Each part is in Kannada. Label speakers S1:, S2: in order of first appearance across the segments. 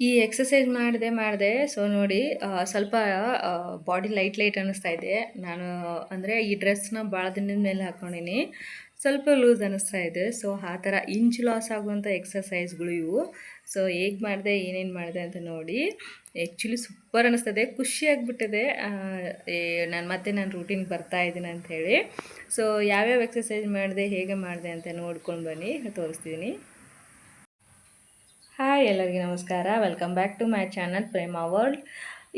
S1: ಈ ಎಕ್ಸಸೈಸ್ ಮಾಡಿದೆ ಸೊ ನೋಡಿ ಸ್ವಲ್ಪ ಬಾಡಿ ಲೈಟ್ ಅನ್ನಿಸ್ತಾ ಇದೆ. ನಾನು ಅಂದರೆ ಈ ಡ್ರೆಸ್ನ ಭಾಳ ದಿನದ ಮೇಲೆ ಹಾಕ್ಕೊಂಡಿನಿ, ಸ್ವಲ್ಪ ಲೂಸ್ ಅನ್ನಿಸ್ತಾ ಇದೆ. ಸೊ ಆ ಥರ ಇಂಚ್ ಲಾಸ್ ಆಗುವಂಥ ಎಕ್ಸಸೈಸ್ಗಳು ಇವು. ಸೊ ಹೇಗೆ ಮಾಡಿದೆ ಏನೇನು ಮಾಡಿದೆ ಅಂತ ನೋಡಿ. ಆ್ಯಕ್ಚುಲಿ ಸೂಪರ್ ಅನ್ನಿಸ್ತದೆ, ಖುಷಿ ಆಗಿಬಿಟ್ಟಿದೆ. ನಾನು ರೂಟೀನ್ಗೆ ಬರ್ತಾ ಇದ್ದೀನಿ ಅಂಥೇಳಿ. ಸೊ ಯಾವ್ಯಾವ ಎಕ್ಸಸೈಸ್ ಮಾಡಿದೆ, ಹೇಗೆ ಮಾಡಿದೆ ಅಂತ ನೋಡ್ಕೊಂಡು ಬನ್ನಿ, ತೋರಿಸ್ತೀನಿ. ಹಾಯ್, ಎಲ್ಲರಿಗೂ ನಮಸ್ಕಾರ. Welcome back to my channel Prema world.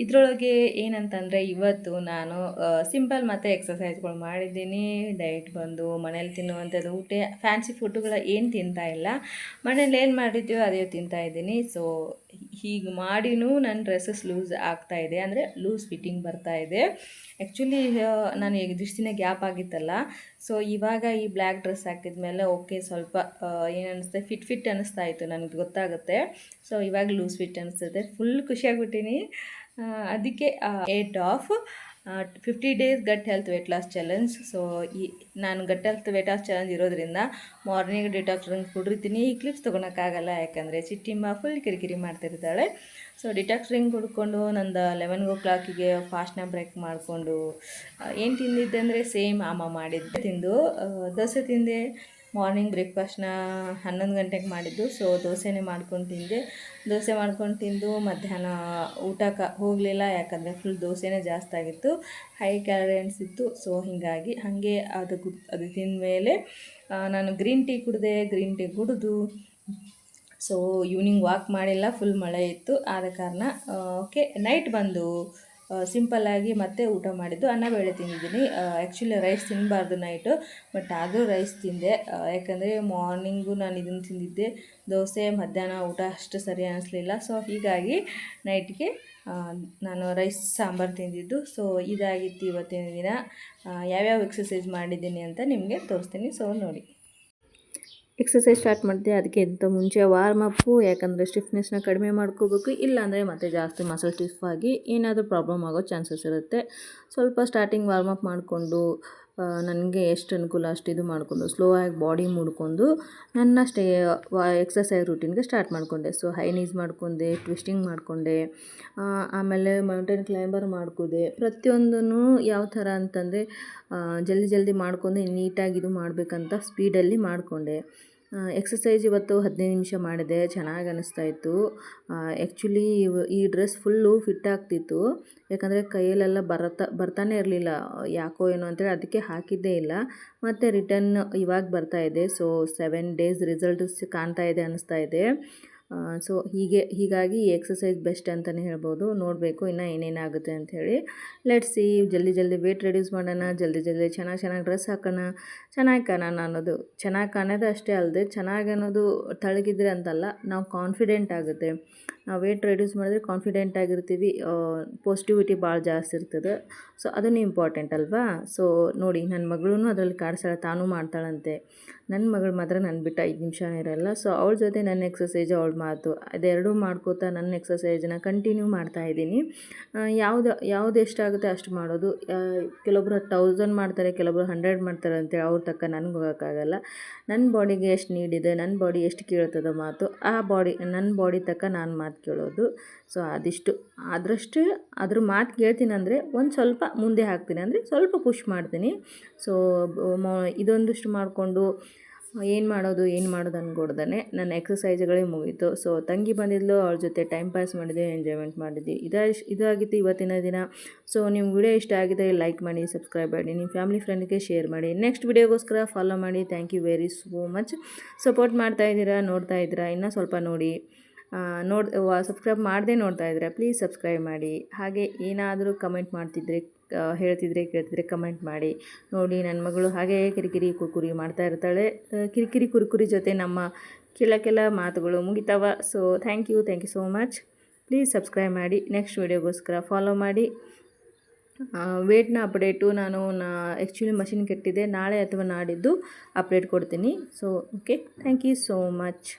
S1: ಇದರೊಳಗೆ ಏನಂತಂದರೆ ಇವತ್ತು ನಾನು ಸಿಂಪಲ್ ಮತ್ತು ಎಕ್ಸಸೈಸ್ಗಳು ಮಾಡಿದ್ದೀನಿ. ಡಯಟ್ ಬಂದು ಮನೇಲಿ ತಿನ್ನುವಂಥದ್ದು ಊಟ, ಫ್ಯಾನ್ಸಿ ಫುಡ್ಡುಗಳ ಏನು ತಿಂತಾ ಇಲ್ಲ. ಮನೇಲಿ ಏನು ಮಾಡಿದ್ದೀವೋ ಅದೇ ತಿಂತಾ ಇದ್ದೀನಿ. ಸೊ ಹೀಗೆ ಮಾಡಿನೂ ನನ್ನ ಡ್ರೆಸ್ಸಸ್ ಲೂಸ್ ಆಗ್ತಾಯಿದೆ, ಅಂದರೆ ಲೂಸ್ ಫಿಟ್ಟಿಂಗ್ ಬರ್ತಾ ಇದೆ. ಆ್ಯಕ್ಚುಲಿ ನಾನು ಇದಿಷ್ಟು ದಿನ ಗ್ಯಾಪ್ ಆಗಿತ್ತಲ್ಲ, ಸೊ ಇವಾಗ ಈ ಬ್ಲ್ಯಾಕ್ ಡ್ರೆಸ್ ಹಾಕಿದ್ಮೇಲೆ ಓಕೆ, ಸ್ವಲ್ಪ ಏನು ಅನ್ನಿಸ್ತೆ, ಫಿಟ್ ಅನ್ನಿಸ್ತಾ ಇತ್ತು, ನನಗೆ ಗೊತ್ತಾಗುತ್ತೆ. ಸೊ ಇವಾಗ ಲೂಸ್ ಫಿಟ್ ಅನ್ನಿಸ್ತದೆ, ಫುಲ್ ಖುಷಿಯಾಗ್ಬಿಟ್ಟಿನಿ. ಅದಕ್ಕೆ 50 days gut health weight loss challenge. So ನಾನು gut health weight loss challenge ಇರೋದ್ರಿಂದ ಮಾರ್ನಿಂಗ್ ಡಿಟಾಕ್ಸ್ ಡ್ರಿಂಕ್ ಕುಡಿತೀನಿ. ಈ ಕ್ಲಿಪ್ಸ್ ತೊಗೊಳಕ್ಕಾಗಲ್ಲ, ಯಾಕಂದರೆ ಚಿಟ್ಟಿಮ್ಮ ಫುಲ್ ಕಿರಿಕಿರಿ ಮಾಡ್ತಿರ್ತಾಳೆ. ಸೊ ಡಿಟಾಕ್ಸ್ ಡ್ರಿಂಕ್ ಕುಡ್ಕೊಂಡು ನಂದು 11 o'clock ಫಾಸ್ಟ್ನ ಬ್ರೇಕ್ ಮಾಡಿಕೊಂಡು ಏನು ತಿಂದಿದ್ದೆ ಅಂದರೆ ಸೇಮ್ ಅಮ್ಮ ಮಾಡಿದ್ದೆ ತಿಂದು. ದೋಸೆ ತಿಂದೆ. ಮಾರ್ನಿಂಗ್ ಬ್ರೇಕ್ಫಾಸ್ಟ್ನ 11 ಗಂಟೆಗೆ ಮಾಡಿದ್ದು. ಸೊ ದೋಸೆನೇ ಮಾಡ್ಕೊಂಡು ತಿಂದೆ. ದೋಸೆ ಮಾಡ್ಕೊಂಡು ತಿಂದು ಮಧ್ಯಾಹ್ನ ಊಟಕ್ಕೆ ಹೋಗಲಿಲ್ಲ, ಯಾಕಂದರೆ ಫುಲ್ ದೋಸೆನೇ ಜಾಸ್ತಿ ಆಗಿತ್ತು, ಹೈ ಕ್ಯಾಲರೀಸ್ ಇತ್ತು. ಸೊ ಹೀಗಾಗಿ ಹಾಗೆ ಅದು ತಿಂದಮೇಲೆ ನಾನು ಗ್ರೀನ್ ಟೀ ಕುಡಿದು ಸೊ ಈವ್ನಿಂಗ್ ವಾಕ್ ಮಾಡಿಲ್ಲ, ಫುಲ್ ಮಳೆ ಇತ್ತು. ಆದ ಕಾರಣ ಓಕೆ, ನೈಟ್ ಬಂದು ಸಿಂಪಲ್ಲಾಗಿ ಮತ್ತೆ ಊಟ ಮಾಡಿದ್ದು, ಅನ್ನ ಬೇಳೆ ತಿಂದಿದ್ದೀನಿ. ಆ್ಯಕ್ಚುಲಿ ರೈಸ್ ತಿನ್ನಬಾರ್ದು ನೈಟು, ಬಟ್ ಆದರೂ ರೈಸ್ ತಿಂದೆ. ಯಾಕಂದರೆ ಮಾರ್ನಿಂಗು ನಾನು ಇದನ್ನು ತಿಂದಿದ್ದೆ, ದೋಸೆ. ಮಧ್ಯಾಹ್ನ ಊಟ ಅಷ್ಟು ಸರಿ ಅನ್ನಿಸ್ಲಿಲ್ಲ. ಸೊ ಹೀಗಾಗಿ ನೈಟ್ಗೆ ನಾನು ರೈಸ್ ಸಾಂಬಾರು ತಿಂದಿದ್ದು. ಸೊ ಇದಾಗಿತ್ತು ಇವತ್ತಿನ ದಿನ. ಯಾವ್ಯಾವ ಎಕ್ಸಸೈಸ್ ಮಾಡಿದ್ದೀನಿ ಅಂತ ನಿಮಗೆ ತೋರಿಸ್ತೀನಿ. ಸೊ ನೋಡಿ, ಎಕ್ಸಸೈಸ್ ಸ್ಟಾರ್ಟ್ ಮಾಡಿದೆ. ಅದಕ್ಕೆ ಇಂಥ ಮುಂಚೆ ವಾರ್ಮ್ ಅಪ್ಪು, ಯಾಕಂದರೆ ಸ್ಟಿಫ್ನೆಸ್ನ ಕಡಿಮೆ ಮಾಡ್ಕೋಬೇಕು, ಇಲ್ಲಾಂದರೆ ಮತ್ತೆ ಜಾಸ್ತಿ ಮಸಲ್ ಸ್ಟಿಫ್ ಆಗಿ ಏನಾದರೂ ಪ್ರಾಬ್ಲಮ್ ಆಗೋ ಚಾನ್ಸಸ್ ಇರುತ್ತೆ. ಸ್ವಲ್ಪ ಸ್ಟಾರ್ಟಿಂಗ್ ವಾರ್ಮ್ ಅಪ್ ಮಾಡಿಕೊಂಡು ನನಗೆ ಎಷ್ಟು ಅನುಕೂಲ ಅಷ್ಟು ಇದು ಮಾಡಿಕೊಂಡು ಸ್ಲೋ ಆಗಿ ಬಾಡಿ ಮುಡ್ಕೊಂಡು ನನ್ನ ಎಕ್ಸಸೈಸ್ ರೂಟೀನ್ಗೆ ಸ್ಟಾರ್ಟ್ ಮಾಡಿಕೊಂಡೆ. ಸೊ ಹೈ ನೀಸ್ ಮಾಡಿಕೊಂಡೆ, ಟ್ವಿಸ್ಟಿಂಗ್ ಮಾಡಿಕೊಂಡೆ, ಆಮೇಲೆ ಮೌಂಟೇನ್ ಕ್ಲೈಂಬರ್ ಮಾಡ್ಕೋದೆ. ಪ್ರತಿಯೊಂದೂ ಯಾವ ಥರ ಅಂತಂದರೆ ಜಲ್ದಿ ಮಾಡ್ಕೊಂಡು ನೀಟಾಗಿ ಇದು ಮಾಡಬೇಕಂತ ಸ್ಪೀಡಲ್ಲಿ ಮಾಡಿಕೊಂಡೆ. ಎಕ್ಸಸೈಸ್ ಇವತ್ತು 15 ನಿಮಿಷ ಮಾಡಿದೆ, ಚೆನ್ನಾಗಿ ಅನ್ನಿಸ್ತಾ ಇತ್ತು. ಆ್ಯಕ್ಚುಲಿ ಈ ಡ್ರೆಸ್ ಫುಲ್ಲು ಫಿಟ್ ಆಗ್ತಿತ್ತು, ಯಾಕಂದರೆ ಕೈಯಲ್ಲೆಲ್ಲ ಬರ್ತಾನೆ ಇರಲಿಲ್ಲ, ಯಾಕೋ ಏನೋ ಅಂತೇಳಿ ಅದಕ್ಕೆ ಹಾಕಿದ್ದೇ ಇಲ್ಲ. ಮತ್ತು ರಿಟರ್ನ್ ಇವಾಗ ಬರ್ತಾ ಇದೆ. ಸೊ 7 ಡೇಸ್ ರಿಸಲ್ಟ್ ಕಾಣ್ತಾ ಇದೆ ಅನ್ನಿಸ್ತಾ ಇದೆ. ಸೊ ಹೀಗಾಗಿ ಈ ಎಕ್ಸಸೈಸ್ ಬೆಸ್ಟ್ ಅಂತಲೇ ಹೇಳ್ಬೋದು. ನೋಡಬೇಕು ಇನ್ನು ಏನೇನಾಗುತ್ತೆ ಅಂಥೇಳಿ. Let's see. ಜಲ್ದಿ ವೇಟ್ ರೆಡ್ಯೂಸ್ ಮಾಡೋಣ, ಜಲ್ದಿ ಚೆನ್ನಾಗಿ ಡ್ರೆಸ್ ಹಾಕೋಣ, ಚೆನ್ನಾಗಿ ಕಾಣೋಣ ಅನ್ನೋದು. ಚೆನ್ನಾಗಿ ಕಾಣೋದು ಅಷ್ಟೇ ಅಲ್ಲದೆ, ಚೆನ್ನಾಗಿ ಅನ್ನೋದು ತಳಗಿದ್ರೆ ಅಂತಲ್ಲ, ನಾವು ಕಾನ್ಫಿಡೆಂಟ್ ಆಗುತ್ತೆ. ನಾವು ವೇಟ್ ರೆಡ್ಯೂಸ್ ಮಾಡಿದ್ರೆ ಕಾನ್ಫಿಡೆಂಟ್ ಆಗಿರ್ತೀವಿ, ಪಾಸಿಟಿವಿಟಿ ಭಾಳ ಜಾಸ್ತಿ ಇರ್ತದೆ. ಸೊ ಅದನ್ನು ಇಂಪಾರ್ಟೆಂಟ್ ಅಲ್ವಾ. ಸೊ ನೋಡಿ, ನನ್ನ ಮಗಳೂ ಅದರಲ್ಲಿ ಕಾಡಿಸ್ತಾಳೆ, ತಾನೂ ಮಾಡ್ತಾಳಂತೆ. ನನ್ನ ಮಗಳು ಮಾತ್ರ ನನ್ನ ಬಿಟ್ಟು 5 ನಿಮಿಷನೇ ಇರೋಲ್ಲ. ಸೊ ಅವಳ ಜೊತೆ ನನ್ನ ಎಕ್ಸಸೈಜು, ಅವಳ ಮಾತು, ಅದೆರಡೂ ಮಾಡ್ಕೋತಾ ನನ್ನ ಎಕ್ಸಸೈಜನ್ನ ಕಂಟಿನ್ಯೂ ಮಾಡ್ತಾಯಿದ್ದೀನಿ. ಯಾವುದು ಎಷ್ಟಾಗುತ್ತೆ ಅಷ್ಟು ಮಾಡೋದು. ಕೆಲವೊಬ್ರು 1000 ಮಾಡ್ತಾರೆ, ಕೆಲವೊಬ್ರು 100 ಮಾಡ್ತಾರೆ ಅಂತೇಳಿ ಅವ್ರ ತಕ್ಕ ನನಗೆ ಹೋಗೋಕ್ಕಾಗಲ್ಲ. ನನ್ನ ಬಾಡಿಗೆ ಎಷ್ಟು ನೀಡಿದೆ, ನನ್ನ ಬಾಡಿ ಎಷ್ಟು ಕೇಳ್ತದೋ ಮಾತು, ನನ್ನ ಬಾಡಿ ತಕ್ಕ ನಾನು ಮಾತು ಕೇಳೋದು. ಸೊ ಅದ್ರ ಮಾತು ಕೇಳ್ತೀನಿ ಅಂದರೆ ಒಂದು ಸ್ವಲ್ಪ ಮುಂದೆ ಹಾಕ್ತೀನಿ, ಅಂದರೆ ಸ್ವಲ್ಪ ಪುಷ್ ಮಾಡ್ತೀನಿ. ಸೊ ಇದೊಂದಿಷ್ಟು ಮಾಡಿಕೊಂಡು ಏನು ಮಾಡೋದು ಅಂದ್ಕೊಡ್ದೇ ನನ್ನ ಎಕ್ಸಸೈಸ್ಗಳೇ ಮುಗೀತು. ಸೊ ತಂಗಿ ಬಂದಿದ್ಲು, ಅವಳ ಜೊತೆ ಟೈಮ್ ಪಾಸ್ ಮಾಡಿದೆ, ಎಂಜಾಯ್ಮೆಂಟ್ ಮಾಡಿದ್ವಿ. ಇದಾಗಿತ್ತು ಇವತ್ತಿನ ದಿನ. ಸೊ ನಿಮ್ಮ ವಿಡಿಯೋ ಇಷ್ಟ ಆಗಿದೆ, ಲೈಕ್ ಮಾಡಿ, ಸಬ್ಸ್ಕ್ರೈಬ್ ಮಾಡಿ, ನಿಮ್ಮ ಫ್ಯಾಮಿಲಿ ಫ್ರೆಂಡ್ಗೆ ಶೇರ್ ಮಾಡಿ. ನೆಕ್ಸ್ಟ್ ವಿಡಿಯೋಗೋಸ್ಕರ ಫಾಲೋ ಮಾಡಿ. Thank you very so much. Support ಮಾಡ್ತಾಯಿದ್ದೀರಾ, ನೋಡ್ತಾ ಇದ್ದೀರಾ, ಇನ್ನೂ ಸ್ವಲ್ಪ ನೋಡಿ. ಸಬ್ಸ್ಕ್ರೈಬ್ ಮಾಡದೆ ನೋಡ್ತಾ ಇದ್ದೀರಾ, ಪ್ಲೀಸ್ ಸಬ್ಸ್ಕ್ರೈಬ್ ಮಾಡಿ. ಹಾಗೆ ಏನಾದರೂ ಕಮೆಂಟ್ ಮಾಡ್ತಿದ್ರೆ, ಕೇಳ್ತಿದ್ರೆ ಕಮೆಂಟ್ ಮಾಡಿ. ನೋಡಿ, ನನ್ನ ಮಗಳು ಹಾಗೆ ಕಿರಿಕಿರಿ ಕುರುಕುರಿ ಮಾಡ್ತಾ ಇರ್ತಾಳೆ. ಕಿರಿಕಿರಿ ಕುರುಕುರಿ ಜೊತೆ ನಮ್ಮ ಕೆಲ ಮಾತುಗಳು ಮುಗಿತಾವ. So thank you so much. Please subscribe ಮಾಡಿ. ನೆಕ್ಸ್ಟ್ ವಿಡಿಯೋಗೋಸ್ಕರ ಫಾಲೋ ಮಾಡಿ. ವೇಟ್ನ ಅಪ್ಡೇಟು ನಾನು ಆ್ಯಕ್ಚುಲಿ ಮಷಿನ್ ಕೆಟ್ಟಿದೆ, ನಾಳೆ ಅಥವಾ ನಾಡಿದ್ದು ಅಪ್ಡೇಟ್ ಕೊಡ್ತೀನಿ. So okay, thank you so much.